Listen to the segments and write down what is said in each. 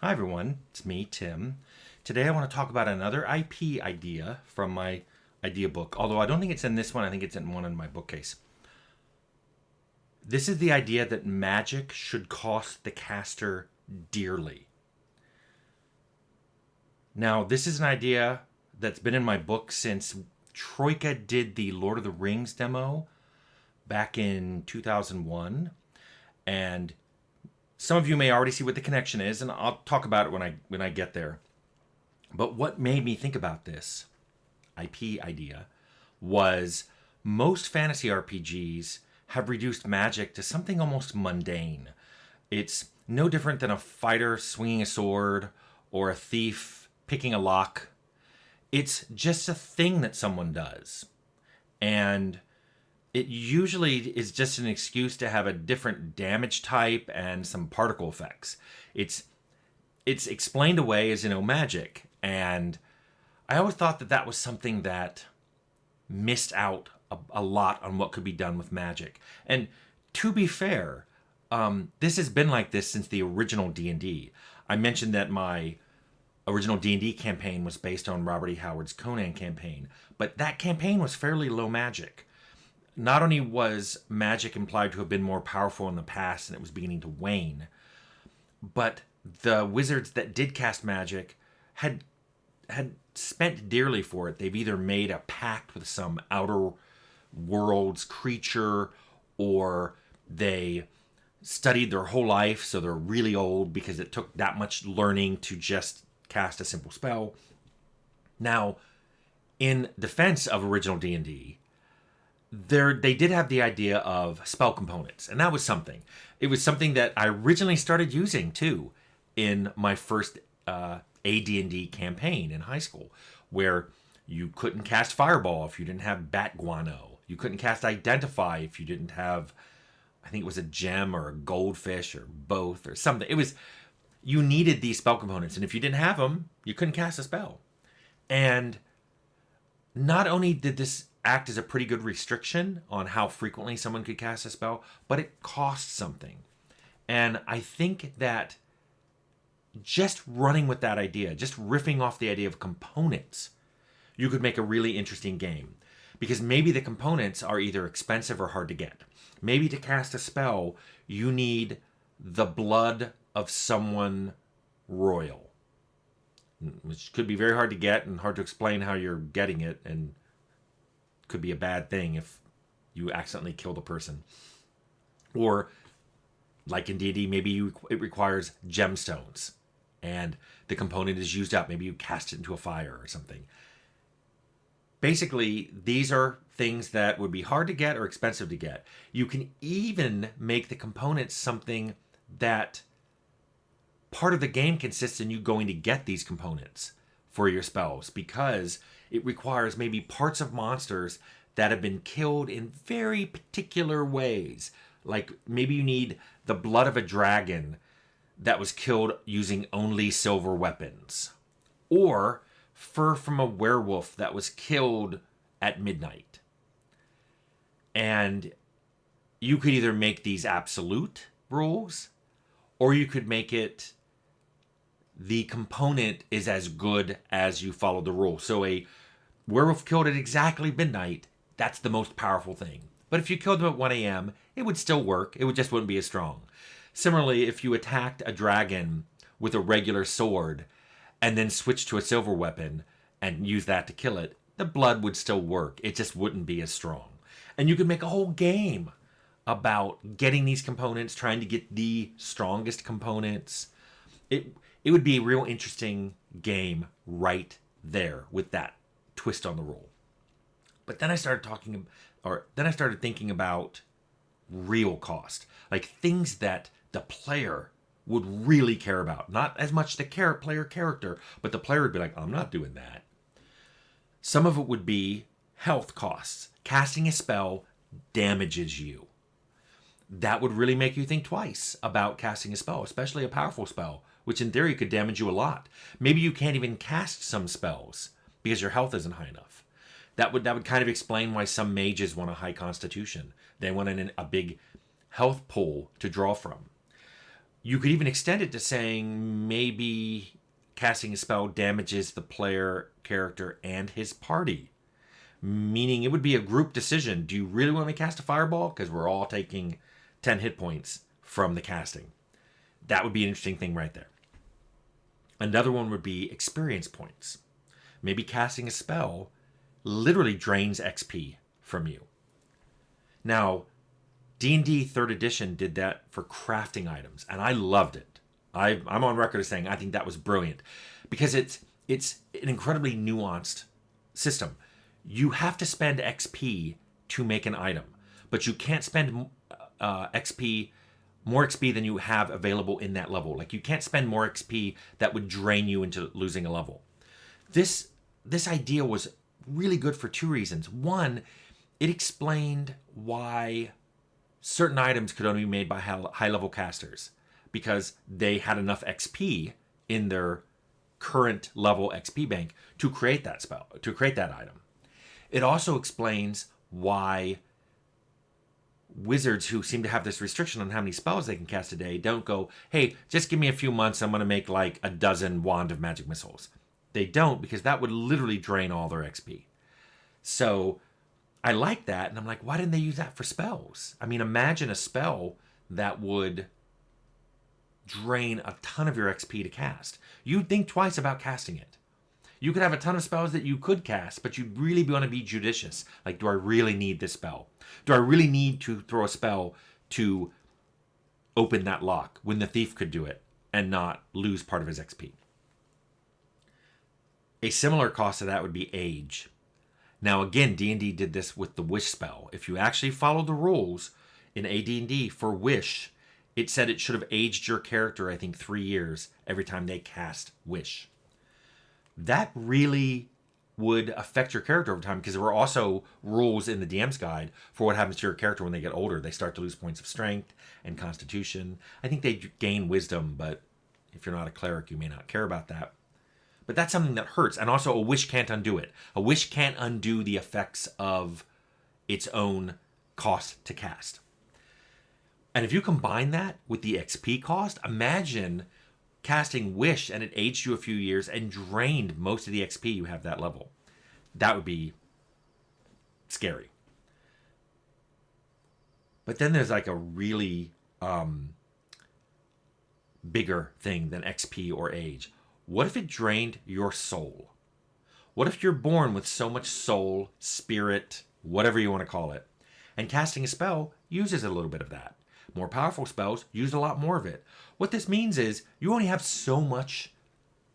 Hi everyone, it's me, Tim. Today I want to talk about another IP idea from my idea book, although I don't think it's in this one, I think it's in one in my bookcase. This is the idea that magic should cost the caster dearly. Now, this is an idea that's been in my book since Troika did the Lord of the Rings demo back in 2001, and some of you may already see what the connection is, and I'll talk about it when I get there. But what made me think about this IP idea was most fantasy RPGs have reduced magic to something almost mundane. It's no different than a fighter swinging a sword or a thief picking a lock. It's just a thing that someone does. And it usually is just an excuse to have a different damage type and some particle effects. It's explained away as magic, and I always thought that that was something that missed out a lot on what could be done with magic. And to be fair, this has been like this since the original D&D. I mentioned that my original D&D campaign was based on Robert E. Howard's Conan campaign, but that campaign was fairly low magic. Not only was magic implied to have been more powerful in the past and it was beginning to wane, but the wizards that did cast magic had spent dearly for it. They've either made a pact with some outer worlds creature, or they studied their whole life, so they're really old because it took that much learning to just cast a simple spell. Now, in defense of original D&D, they did have the idea of spell components, and that was something. It was something that I originally started using too in my first AD&D campaign in high school, where you couldn't cast Fireball if you didn't have Bat Guano. You couldn't cast Identify if you didn't have, I think it was a gem or a goldfish or both or something. It was, you needed these spell components, and if you didn't have them, you couldn't cast a spell. And not only did this act as a pretty good restriction on how frequently someone could cast a spell, but it cost something. And I think that just running with that idea, just riffing off the idea of components, you could make a really interesting game. Because maybe the components are either expensive or hard to get. Maybe to cast a spell, you need the blood of someone royal, which could be very hard to get and hard to explain how you're getting it, and could be a bad thing if you accidentally kill the person. Or, like in D&D, maybe it requires gemstones, and the component is used up. Maybe you cast it into a fire or something. Basically, these are things that would be hard to get or expensive to get. You can even make the components something that part of the game consists in you going to get these components for your spells, because it requires maybe parts of monsters that have been killed in very particular ways. Like maybe you need the blood of a dragon that was killed using only silver weapons, or fur from a werewolf that was killed at midnight. And you could either make these absolute rules, or you could make it the component is as good as you follow the rule. So a werewolf killed at exactly midnight, that's the most powerful thing. But if you killed them at 1 a.m., it would still work. It just wouldn't be as strong. Similarly, if you attacked a dragon with a regular sword and then switched to a silver weapon and used that to kill it, the blood would still work. It just wouldn't be as strong. And you could make a whole game about getting these components, trying to get the strongest components. It would be a real interesting game right there with that twist on the rule. But then I started thinking about real cost, like things that the player would really care about. Not as much the player character, but the player would be like, I'm not doing that. Some of it would be health costs. Casting a spell damages you. That would really make you think twice about casting a spell, especially a powerful spell, which in theory could damage you a lot. Maybe you can't even cast some spells because your health isn't high enough. That would kind of explain why some mages want a high constitution. They want a big health pool to draw from. You could even extend it to saying maybe casting a spell damages the player character and his party. Meaning it would be a group decision. Do you really want me to cast a fireball? Because we're all taking 10 hit points from the casting. That would be an interesting thing right there. Another one would be experience points. Maybe casting a spell literally drains XP from you. Now, D&D 3rd edition did that for crafting items, and I loved it. I'm on record as saying I think that was brilliant because it's an incredibly nuanced system. You have to spend XP to make an item, but you can't spend more XP than you have available in that level. Like you can't spend more XP that would drain you into losing a level. This idea was really good for two reasons. One, it explained why certain items could only be made by high-level casters because they had enough XP in their current level XP bank to create that spell, to create that item. It also explains why wizards who seem to have this restriction on how many spells they can cast a day don't go, hey, just give me a few months, I'm going to make like a dozen Wand of Magic missiles. They don't, because that would literally drain all their XP. So I like that, and I'm like, why didn't they use that for spells? I mean, imagine a spell that would drain a ton of your XP to cast. You'd think twice about casting it. You could have a ton of spells that you could cast, but you'd really want to be judicious. Like, do I really need this spell? Do I really need to throw a spell to open that lock when the thief could do it and not lose part of his XP? A similar cost to that would be age. Now, again, D&D did this with the Wish spell. If you actually followed the rules in AD&D for Wish, it said it should have aged your character, I think, 3 years every time they cast Wish. That really would affect your character over time because there were also rules in the DM's guide for what happens to your character when they get older. They start to lose points of strength and constitution. I think they gain wisdom, but if you're not a cleric, you may not care about that. But that's something that hurts. And also, a wish can't undo it. A wish can't undo the effects of its own cost to cast. And if you combine that with the XP cost, imagine casting Wish and it aged you a few years and drained most of the XP you have that level. That would be scary. But then there's like a really bigger thing than XP or age. What if it drained your soul? What if you're born with so much soul, spirit, whatever you want to call it, and casting a spell uses a little bit of that? More powerful spells use a lot more of it. What this means is you only have so much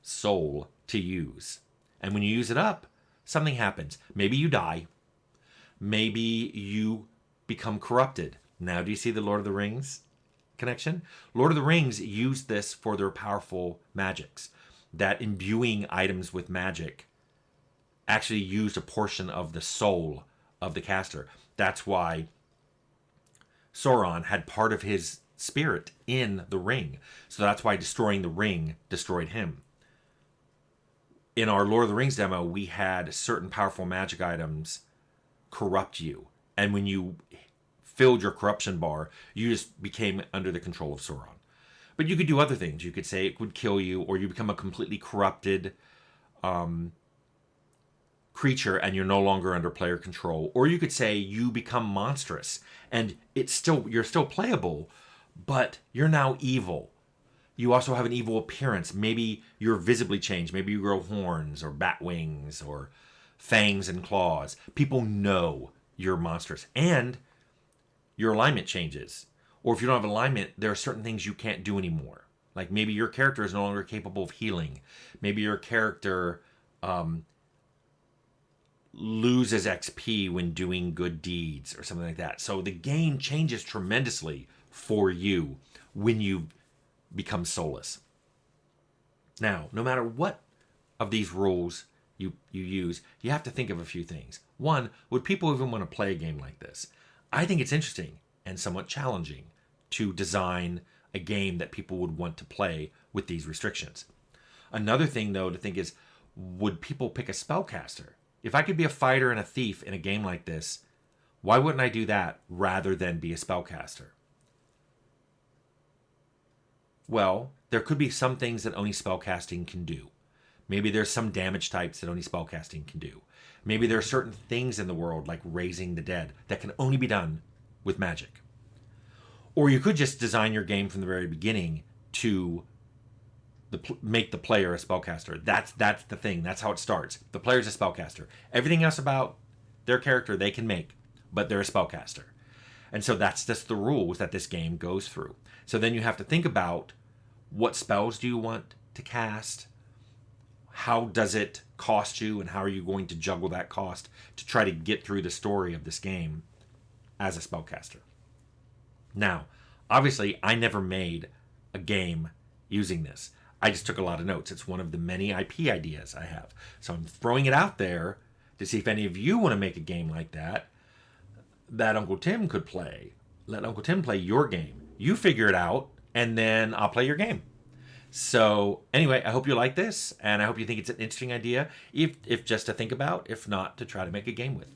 soul to use. And when you use it up, something happens. Maybe you die. Maybe you become corrupted. Now, do you see the Lord of the Rings connection? Lord of the Rings used this for their powerful magics. That imbuing items with magic actually used a portion of the soul of the caster. That's why Sauron had part of his spirit in the ring. So that's why destroying the ring destroyed him. In our Lord of the Rings demo, we had certain powerful magic items corrupt you. And when you filled your corruption bar, you just became under the control of Sauron. But you could do other things. You could say it would kill you, or you become a completely corrupted creature and you're no longer under player control. Or you could say you become monstrous and you're still playable, but you're now evil. You also have an evil appearance. Maybe you're visibly changed. Maybe you grow horns or bat wings or fangs and claws. People know you're monstrous. And your alignment changes. Or if you don't have alignment, there are certain things you can't do anymore. Like maybe your character is no longer capable of healing. Maybe your character loses XP when doing good deeds or something like that. So the game changes tremendously for you when you become soulless. Now, no matter what of these rules you use, you have to think of a few things. One, would people even want to play a game like this? I think it's interesting and somewhat challenging to design a game that people would want to play with these restrictions. Another thing, though, to think is, would people pick a spellcaster? If I could be a fighter and a thief in a game like this, why wouldn't I do that rather than be a spellcaster? Well, there could be some things that only spellcasting can do. Maybe there's some damage types that only spellcasting can do. Maybe there are certain things in the world, like raising the dead, that can only be done with magic. Or you could just design your game from the very beginning to make the player a spellcaster. That's the thing. That's how it starts. The player's a spellcaster. Everything else about their character they can make, but they're a spellcaster. And so that's just the rules that this game goes through. So then you have to think about, what spells do you want to cast? How does it cost you, and how are you going to juggle that cost to try to get through the story of this game as a spellcaster? Now, obviously, I never made a game using this. I just took a lot of notes. It's one of the many IP ideas I have. So I'm throwing it out there to see if any of you want to make a game like that Uncle Tim could play. Let Uncle Tim play your game. You figure it out, and then I'll play your game. So anyway, I hope you like this, and I hope you think it's an interesting idea, if just to think about, if not to try to make a game with.